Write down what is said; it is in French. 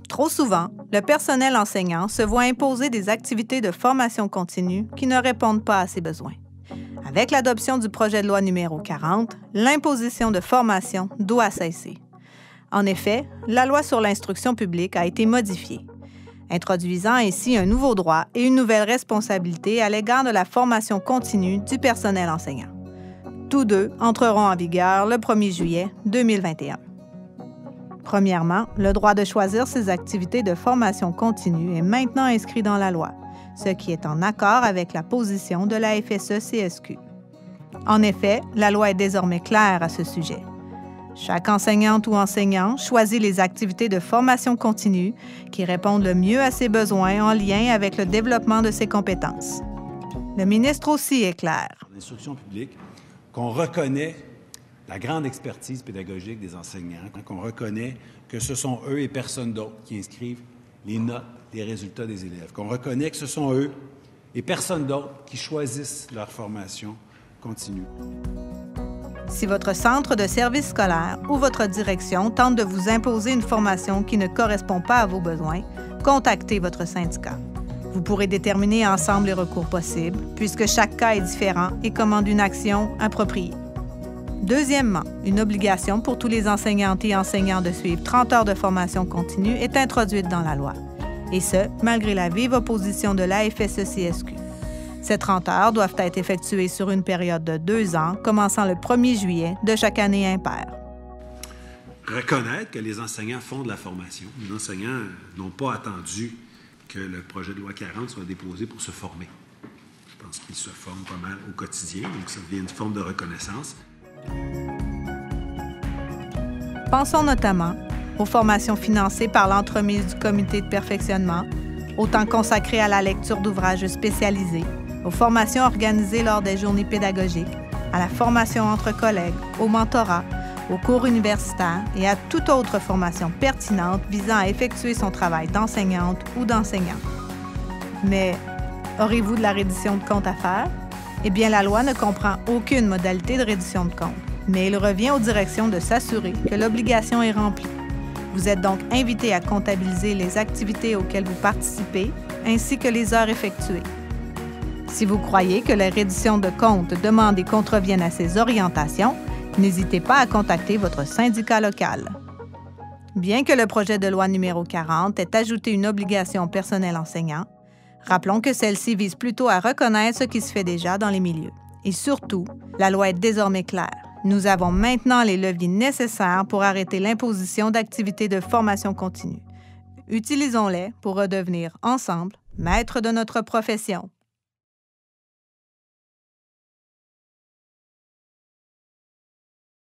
Trop souvent, le personnel enseignant se voit imposer des activités de formation continue qui ne répondent pas à ses besoins. Avec l'adoption du projet de loi numéro 40, l'imposition de formation doit cesser. En effet, la loi sur l'instruction publique a été modifiée, introduisant ainsi un nouveau droit et une nouvelle responsabilité à l'égard de la formation continue du personnel enseignant. Tous deux entreront en vigueur le 1er juillet 2021. Premièrement, le droit de choisir ses activités de formation continue est maintenant inscrit dans la loi, ce qui est en accord avec la position de la FSE-CSQ. En effet, la loi est désormais claire à ce sujet. Chaque enseignante ou enseignant choisit les activités de formation continue qui répondent le mieux à ses besoins en lien avec le développement de ses compétences. Le ministre aussi est clair. L'instruction publique, qu'on reconnaît la grande expertise pédagogique des enseignants, qu'on reconnaît que ce sont eux et personne d'autre qui inscrivent les notes, les résultats des élèves, qu'on reconnaît que ce sont eux et personne d'autre qui choisissent leur formation continue. Si votre centre de service scolaire ou votre direction tente de vous imposer une formation qui ne correspond pas à vos besoins, contactez votre syndicat. Vous pourrez déterminer ensemble les recours possibles, puisque chaque cas est différent et commande une action appropriée. Deuxièmement, une obligation pour tous les enseignantes et enseignants de suivre 30 heures de formation continue est introduite dans la loi, et ce, malgré la vive opposition de la FSE-CSQ. Ces 30 heures doivent être effectuées sur une période de 2 ans, commençant le 1er juillet de chaque année impaire. Reconnaître que les enseignants font de la formation. Les enseignants n'ont pas attendu que le projet de loi 40 soit déposé pour se former. Je pense qu'ils se forment pas mal au quotidien, donc ça devient une forme de reconnaissance. Pensons notamment aux formations financées par l'entremise du comité de perfectionnement, au temps consacré à la lecture d'ouvrages spécialisés, aux formations organisées lors des journées pédagogiques, à la formation entre collègues, au mentorat, aux cours universitaires et à toute autre formation pertinente visant à effectuer son travail d'enseignante ou d'enseignant. Mais aurez-vous de la reddition de comptes à faire? Eh bien, la loi ne comprend aucune modalité de reddition de comptes, mais il revient aux directions de s'assurer que l'obligation est remplie. Vous êtes donc invité à comptabiliser les activités auxquelles vous participez, ainsi que les heures effectuées. Si vous croyez que les redditions de comptes demandées contreviennent à ces orientations, n'hésitez pas à contacter votre syndicat local. Bien que le projet de loi numéro 40 ait ajouté une obligation personnel enseignant, rappelons que celle-ci vise plutôt à reconnaître ce qui se fait déjà dans les milieux. Et surtout, la loi est désormais claire. Nous avons maintenant les leviers nécessaires pour arrêter l'imposition d'activités de formation continue. Utilisons-les pour redevenir ensemble maîtres de notre profession.